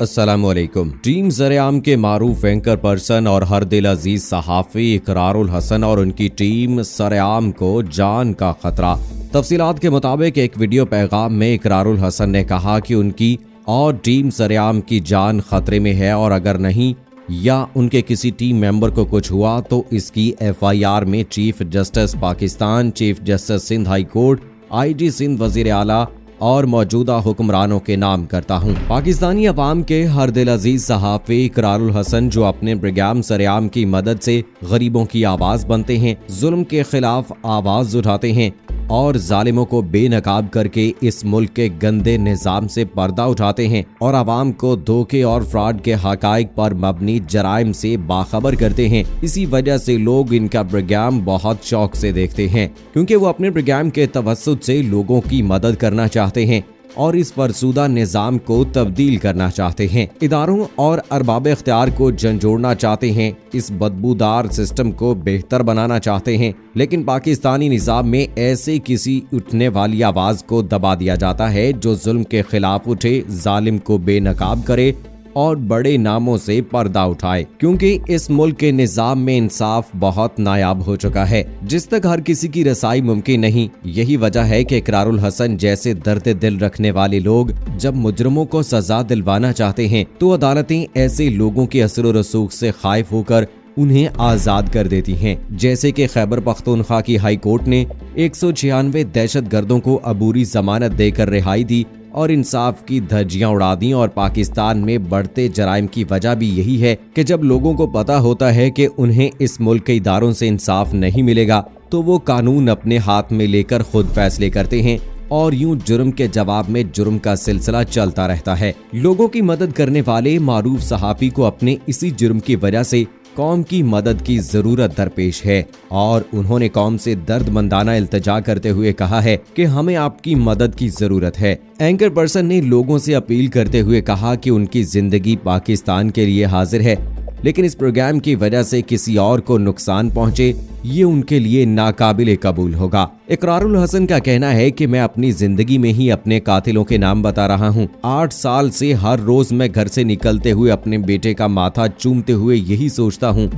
अस्सलामुअलैकुम। टीम ज़र-ए-आम के मारूफ anchor person और हर दिल अजीज सहाफ़ी इकरारुल हसन और उनकी टीम सर-ए-आम को जान का खतरा। तफसीलात के मुताबिक एक वीडियो पैगाम में इकरारुल हसन ने कहा कि उनकी और टीम सर-ए-आम की जान खतरे में है और अगर नहीं या उनके किसी टीम मेंबर को कुछ हुआ तो इसकी FIR में chief justice Pakistan, chief justice Sindh high court, IG Sindh, वजीर आला और मौजूदा हुक्मरानों के नाम करता हूँ। पाकिस्तानी अवाम के हर दिल अजीज सहाफ़ी इकरारुल हसन जो अपने प्रोग्राम सर-ए-आम की मदद से गरीबों की आवाज़ बनते हैं, जुल्म के खिलाफ आवाज़ उठाते हैं और जालिमों को बेनकाब करके इस मुल्क के गंदे निज़ाम से पर्दा उठाते हैं और आवाम को धोखे और फ्रॉड के हकाइक पर मबनी जराइम से बाखबर करते हैं। इसी वजह से लोग इनका प्रोग्राम बहुत शौक से देखते हैं क्योंकि वो अपने प्रोग्राम के तवस्सुत से लोगों की मदद करना चाहते हैं और इस फरसूदा निज़ाम को तब्दील करना चाहते हैं। इदारों और अरबाब इख्तियार को झंझोड़ना चाहते हैं, इस बदबूदार सिस्टम को बेहतर बनाना चाहते हैं, लेकिन पाकिस्तानी निज़ाम में ऐसे किसी उठने वाली आवाज़ को दबा दिया जाता है जो जुल्म के खिलाफ उठे, जालिम को बेनकाब करे और बड़े नामों से पर्दा उठाए। क्योंकि इस मुल्क के निज़ाम में इंसाफ बहुत नायाब हो चुका है, जिस तक हर किसी की रसाई मुमकिन नहीं। यही वजह है कि इकरारुल हसन जैसे दर्द दिल रखने वाले लोग जब मुजरमों को सजा दिलवाना चाहते हैं तो अदालतें ऐसे लोगों के असर व रसूख से खाइफ होकर उन्हें आजाद कर देती हैं। जैसे कि खैबर पख्तूनख्वा की हाई कोर्ट ने 196 दहशतगर्दों को अबूरी जमानत देकर रिहाई दी और इंसाफ की धज्जियां उड़ा दी। और पाकिस्तान में बढ़ते जराइम की वजह भी यही है कि जब लोगों को पता होता है कि उन्हें इस मुल्क के इदारों से इंसाफ नहीं मिलेगा तो वो कानून अपने हाथ में लेकर खुद फैसले करते हैं और यूं जुर्म के जवाब में जुर्म का सिलसिला चलता रहता है। लोगों की मदद करने वाले मारूफ सहाफ़ी को अपने इसी जुर्म की वजह से कौम की मदद की जरूरत दरपेश है और उन्होंने कौम से दर्दमंदाना इल्तिजा करते हुए कहा है कि हमें आपकी मदद की जरूरत है। एंकर पर्सन ने लोगों से अपील करते हुए कहा कि उनकी जिंदगी पाकिस्तान के लिए हाजिर है, लेकिन इस प्रोग्राम की वजह से किसी और को नुकसान पहुंचे ये उनके लिए नाकाबिले कबूल होगा। इकरारुल हसन का कहना है कि मैं अपनी जिंदगी में ही अपने कातिलों के नाम बता रहा हूँ। 8 साल से हर रोज मैं घर से निकलते हुए अपने बेटे का माथा चूमते हुए यही सोचता हूँ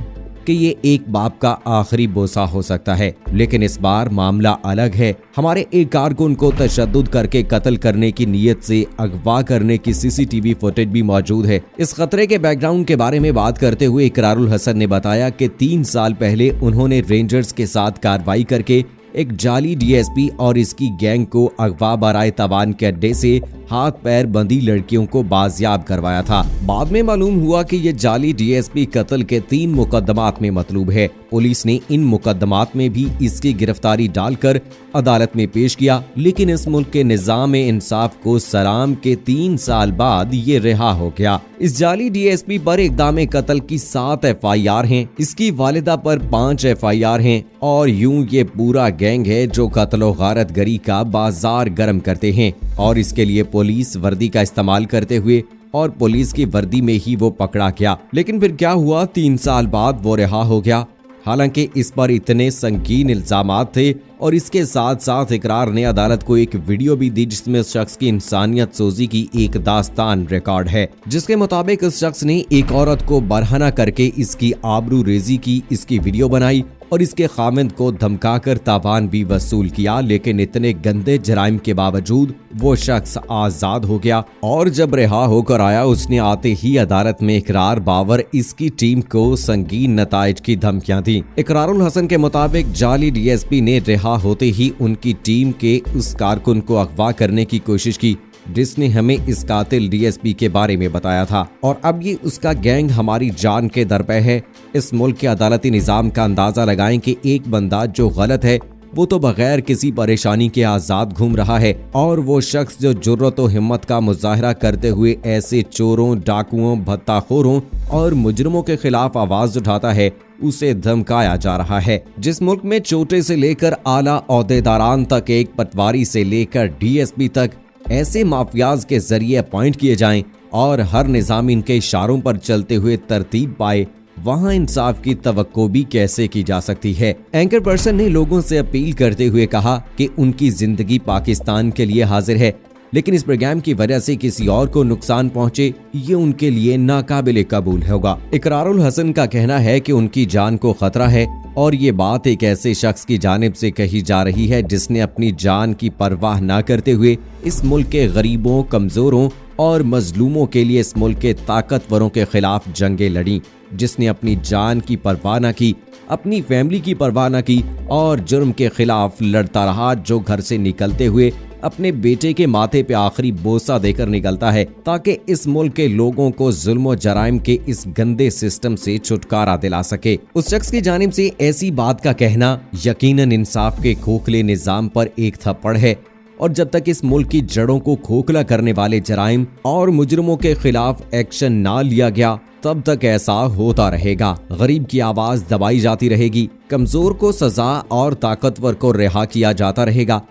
कि ये एक बाप का आखिरी बोसा हो सकता है, लेकिन इस बार मामला अलग है। हमारे एक कारकुन को तशद्दुद करके कत्ल करने की नीयत से अगवा करने की CCTV फुटेज भी मौजूद है। इस खतरे के बैकग्राउंड के बारे में बात करते हुए इकरारुल हसन ने बताया कि 3 साल पहले उन्होंने रेंजर्स के साथ कार्रवाई करके एक जाली DSP और इसकी गैंग को अगवा बराए तवान के अड्डे से हाथ पैर बंधी लड़कियों को बाजियाब करवाया था। बाद में मालूम हुआ कि ये जाली DSP कत्ल के 3 मुकदमात में मतलूब है। पुलिस ने इन मुकदमात में भी इसकी गिरफ्तारी डालकर अदालत में पेश किया, लेकिन इस मुल्क के निज़ाम इंसाफ को सलाम के 3 साल बाद ये रिहा हो गया। इस जाली DSP पर इक़दाम कत्ल की 7 FIR हैं, इसकी वालिदा पर 5 FIR हैं और यूं ये पूरा गैंग है जो कत्ल व गारतगरी का बाजार गर्म करते हैं और इसके लिए पुलिस वर्दी का इस्तेमाल करते हुए और पुलिस की वर्दी में ही वो पकड़ा गया। लेकिन फिर क्या हुआ, 3 साल बाद वो रिहा हो गया। हालांकि इस पर इतने संगीन इल्जामात थे और इसके साथ साथ इकरार ने अदालत को एक वीडियो भी दी जिसमें उस शख्स की इंसानियत सोजी की एक दास्तान रिकॉर्ड है, जिसके मुताबिक उस शख्स ने एक औरत को बरहना करके इसकी आबरू रेजी की, इसकी वीडियो बनाई और इसके खामिंद को धमकाकर तावान भी वसूल किया। लेकिन इतने गंदे जराइम के बावजूद वो शख्स आजाद हो गया और जब रिहा होकर आया उसने आते ही अदालत में इकरार बावर इसकी टीम को संगीन नताइज की धमकियां दी। इकरारुल हसन के मुताबिक जाली DSP ने रिहा होते ही उनकी टीम के उस कारकुन को अगवा करने की कोशिश की जिसने हमें इस कातिल DSP के बारे में बताया था और अब ये उसका गैंग हमारी जान के दर पे है। इस मुल्क के अदालती निज़ाम का अंदाजा लगाएं कि एक बंदा जो गलत है वो तो बगैर किसी परेशानी के आजाद घूम रहा है और वो शख्स जो जुर्रत और हिम्मत का मुजाहरा करते हुए ऐसे चोरों, डाकुओं, भत्ताखोरों और मुजरमों के खिलाफ आवाज उठाता है उसे धमकाया जा रहा है। जिस मुल्क में छोटे से लेकर आला ओहदेदारान तक, एक पटवारी से लेकर DSP तक ऐसे माफियाज के जरिए अपॉइंट किए जाएं और हर निज़ाम इनके इशारों पर चलते हुए तरतीब पाए, वहां इंसाफ की तवक्को भी कैसे की जा सकती है। एंकर पर्सन ने लोगों से अपील करते हुए कहा कि उनकी जिंदगी पाकिस्तान के लिए हाजिर है, लेकिन इस प्रोग्राम की वजह से किसी और को नुकसान पहुंचे, ये उनके लिए नाकाबिले कबूल होगा। इकरारुल हसन का कहना है कि उनकी जान को खतरा है और ये बात एक ऐसे शख्स की जानिब से कही जा रही है जिसने अपनी जान की परवाह न करते हुए इस मुल्क के गरीबों, कमजोरों और मजलूमों के लिए इस मुल्क के ताकतवरों के खिलाफ जंगें लड़ी, जिसने अपनी जान की परवाह न की, अपनी फैमिली की परवाह न की और जुर्म के खिलाफ लड़ता रहा, जो घर से निकलते हुए अपने बेटे के माथे पे आखिरी बोसा देकर निकलता है ताकि इस मुल्क के लोगों को जुल्म जराइम के इस गंदे सिस्टम से छुटकारा दिला सके। उस शख्स की जानिब से ऐसी बात का कहना यकीनन इंसाफ के खोखले निजाम पर एक थप्पड़ है और जब तक इस मुल्क की जड़ों को खोखला करने वाले जराइम और मुजरिमों के खिलाफ एक्शन ना लिया गया तब तक ऐसा होता रहेगा। गरीब की आवाज दबाई जाती रहेगी, कमजोर को सजा और ताकतवर को रिहा किया जाता रहेगा।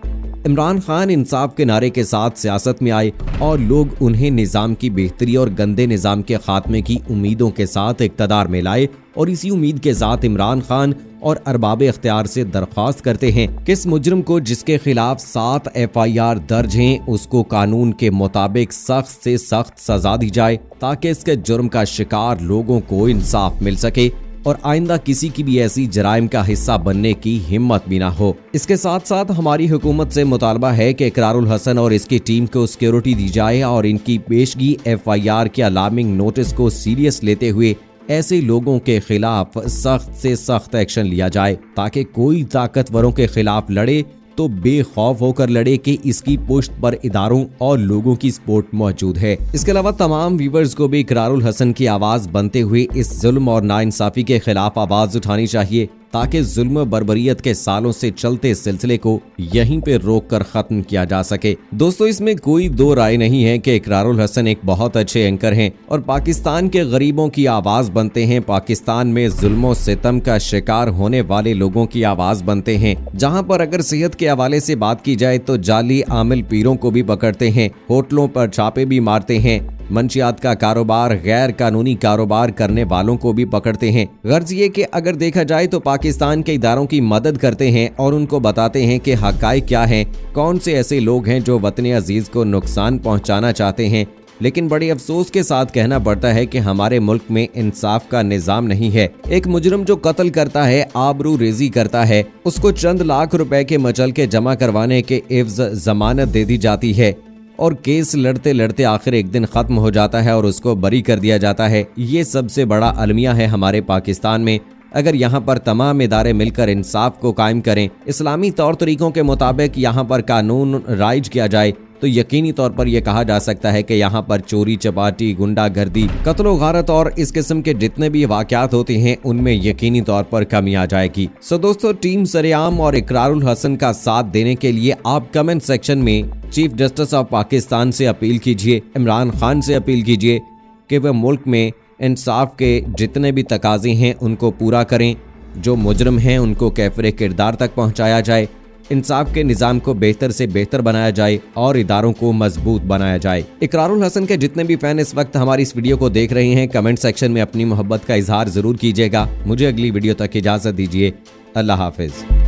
इमरान खान इंसाफ के नारे के साथ सियासत में आए और लोग उन्हें निजाम की बेहतरी और गंदे निजाम के खात्मे की उम्मीदों के साथ इक़्तिदार में लाए और इसी उम्मीद के साथ इमरान खान और अरबाब इख्तियार से दरख्वास्त करते हैं कि इस मुजरिम को जिसके खिलाफ 7 FIR दर्ज हैं उसको कानून के मुताबिक सख्त से सख्त सजा दी जाए ताकि इसके जुर्म का शिकार लोगों को इंसाफ मिल सके और आइंदा किसी की भी ऐसी जराइम का हिस्सा बनने की हिम्मत भी ना हो। इसके साथ साथ हमारी हुकूमत से मुतालबा है कि इकरारुल हसन और इसकी टीम को सिक्योरिटी दी जाए और इनकी पेशगी FIR के अलार्मिंग नोटिस को सीरियस लेते हुए ऐसे लोगों के खिलाफ सख्त से सख्त एक्शन लिया जाए ताकि कोई ताकतवरों के खिलाफ लड़े तो बेखौफ होकर लड़े कि इसकी पुष्ट पर इदारों और लोगों की सपोर्ट मौजूद है। इसके अलावा तमाम व्यूवर्स को भी इकरारुल हसन की आवाज बनते हुए इस जुल्म और नाइंसाफी के खिलाफ आवाज उठानी चाहिए ताकि जुल्म बर्बरियत के सालों से चलते सिलसिले को यहीं पे रोक कर खत्म किया जा सके। दोस्तों, इसमें कोई दो राय नहीं है कि इकरारुल हसन एक बहुत अच्छे एंकर हैं और पाकिस्तान के गरीबों की आवाज बनते हैं, पाकिस्तान में जुल्म सितम का शिकार होने वाले लोगों की आवाज बनते हैं। जहां पर अगर सेहत के हवाले से बात की जाए तो जाली आमिल पीरों को भी पकड़ते हैं, होटलों पर छापे भी मारते हैं, मंशियात का कारोबार, गैर कानूनी कारोबार करने वालों को भी पकड़ते हैं। गर्ज ये कि अगर देखा जाए तो पाकिस्तान के इदारों की मदद करते हैं और उनको बताते हैं कि हक़ाइक़ क्या हैं, कौन से ऐसे लोग हैं जो वतन अजीज को नुकसान पहुंचाना चाहते हैं। लेकिन बड़े अफसोस के साथ कहना पड़ता है कि हमारे मुल्क में इंसाफ का निजाम नहीं है। एक मुजरिम जो कत्ल करता है, आबरू रेजी करता है, उसको चंद लाख रुपए के मचल के जमा करवाने के एवज जमानत दे दी जाती है और केस लड़ते लड़ते आखिर एक दिन खत्म हो जाता है और उसको बरी कर दिया जाता है। ये सबसे बड़ा अलमिया है हमारे पाकिस्तान में। अगर यहाँ पर तमाम इदारे मिलकर इंसाफ को कायम करें, इस्लामी तौर तरीकों के मुताबिक यहाँ पर कानून राइज किया जाए तो यकीनी तौर पर यह कहा जा सकता है कि यहाँ पर चोरी चपाटी, गुंडागर्दी, कत्लो गारत और इस किस्म के जितने भी वाकयात होते हैं उनमें यकीनी तौर पर कमी आ जाएगी। सो दोस्तों, टीम सरेआम और इकरारुल हसन का साथ देने के लिए आप कमेंट सेक्शन में चीफ जस्टिस ऑफ पाकिस्तान से अपील कीजिए, इमरान खान से अपील कीजिए कि वह मुल्क में इंसाफ के जितने भी तकाजे हैं उनको पूरा करें, जो मुजरिम हैं उनको कैफरे किरदार तक पहुँचाया जाए, इंसाफ के निजाम को बेहतर से बेहतर बनाया जाए और इदारों को मजबूत बनाया जाए। इकरारुल हसन के जितने भी फैन इस वक्त हमारी इस वीडियो को देख रहे हैं, कमेंट सेक्शन में अपनी मोहब्बत का इजहार जरूर कीजिएगा। मुझे अगली वीडियो तक इजाजत दीजिए। अल्लाह हाफिज।